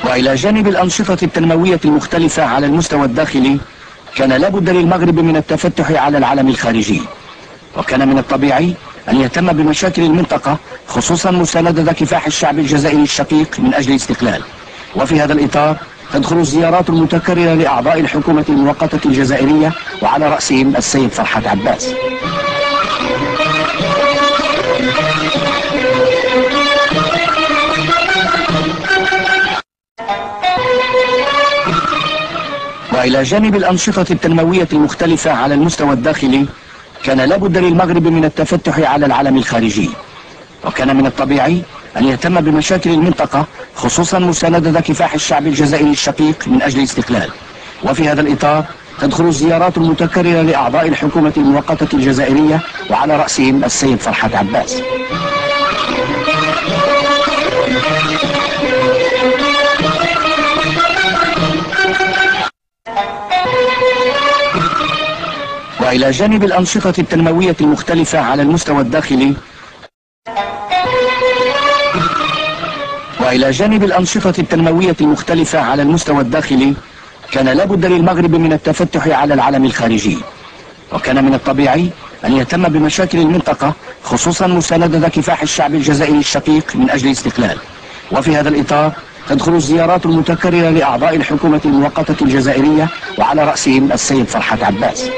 وإلى جانب الأنشطة التنموية المختلفة على المستوى الداخلي، كان لابد للمغرب من التفتح على العالم الخارجي، وكان من الطبيعي أن يهتم بمشاكل المنطقة، خصوصا مساندة كفاح الشعب الجزائري الشقيق من أجل الاستقلال. وفي هذا الإطار تدخل الزيارات المتكررة لأعضاء الحكومة المؤقتة الجزائرية، وعلى رأسهم السيد فرحات عباس. وإلى جانب الأنشطة التنموية المختلفة على المستوى الداخلي، كان لابد للمغرب من التفتح على العالم الخارجي، وكان من الطبيعي أن يهتم بمشاكل المنطقة، خصوصا مساندة كفاح الشعب الجزائري الشقيق من أجل الاستقلال. وفي هذا الإطار تدخل الزيارات المتكررة لأعضاء الحكومة المؤقتة الجزائرية، وعلى رأسهم السيد فرحات عباس. وإلى جانب الأنشطة التنموية المختلفة على المستوى الداخلي، كان لابد للمغرب من التفتح على العالم الخارجي، وكان من الطبيعي أن يهتم بمشاكل المنطقة، خصوصا مساندة كفاح الشعب الجزائري الشقيق من أجل الاستقلال. وفي هذا الإطار تدخل الزيارات المتكررة لأعضاء الحكومة المؤقتة الجزائرية، وعلى رأسهم السيد فرحات عباس.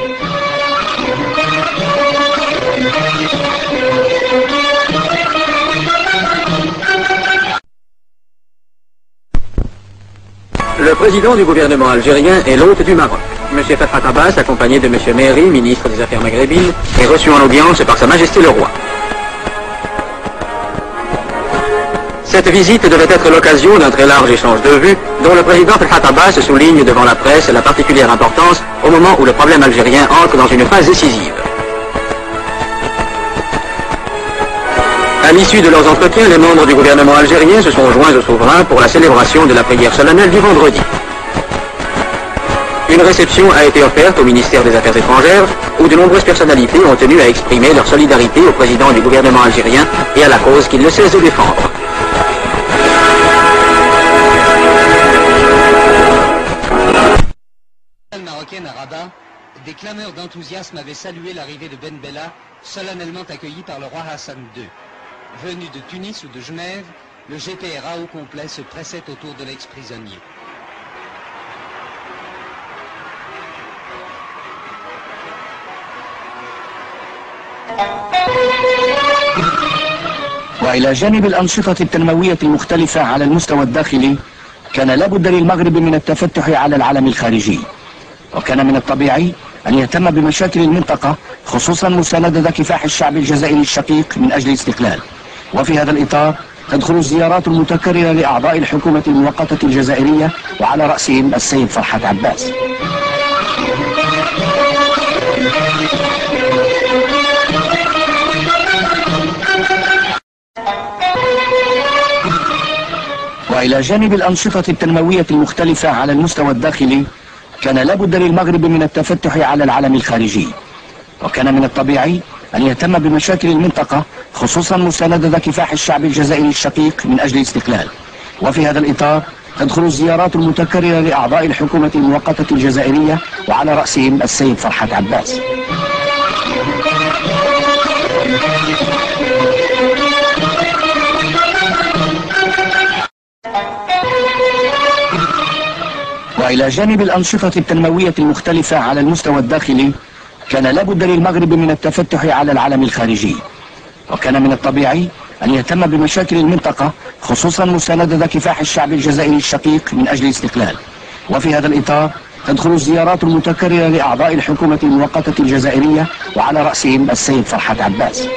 Le président du gouvernement algérien est l'hôte du Maroc. M. Farhat Abbas, accompagné de M. Mehri, ministre des Affaires maghrébines, est reçu en audience par Sa Majesté le Roi. Cette visite devait être l'occasion d'un très large échange de vues, dont le président Farhat Abbas souligne devant la presse la particulière importance au moment où le problème algérien entre dans une phase décisive. À l'issue de leurs entretiens, les membres du gouvernement algérien se sont joints au souverain pour la célébration de la prière solennelle du vendredi. Une réception a été offerte au ministère des Affaires étrangères, où de nombreuses personnalités ont tenu à exprimer leur solidarité au président du gouvernement algérien et à la cause qu'il ne cesse de défendre. Marocaine à Rabat, des clameurs d'enthousiasme avaient salué l'arrivée de Ben Bella, solennellement accueilli par le roi Hassan II. Venu de Tunis ou de Genève, le GPRA au complet se pressait autour de l'ex-prisonnier. وإلى جانب الأنشطة التنموية المختلفة على المستوى الداخلي، كان لابد للمغرب من التفتح على العالم الخارجي، وكان من الطبيعي أن يهتم بمشاكل المنطقة، خصوصا مساندة كفاح الشعب الجزائري الشقيق من أجل الاستقلال. وفي هذا الإطار تدخل الزيارات المتكررة لأعضاء الحكومة المؤقتة الجزائرية، وعلى رأسهم السيد فرحات عباس. وإلى جانب الأنشطة التنموية المختلفة على المستوى الداخلي، كان لابد للمغرب من التفتح على العالم الخارجي، وكان من الطبيعي أن يهتم بمشاكل المنطقة، خصوصا مساندة كفاح الشعب الجزائري الشقيق من أجل الاستقلال. وفي هذا الإطار تدخل الزيارات المتكررة لأعضاء الحكومة المؤقتة الجزائرية، وعلى رأسهم السيد فرحات عباس. وإلى جانب الأنشطة التنموية المختلفة على المستوى الداخلي، كان لابد للمغرب من التفتح على العالم الخارجي، وكان من الطبيعي أن يهتم بمشاكل المنطقة، خصوصا مساندة كفاح الشعب الجزائري الشقيق من أجل الاستقلال. وفي هذا الإطار تدخل الزيارات المتكررة لأعضاء الحكومة المؤقتة الجزائرية، وعلى رأسهم السيد فرحات عباس.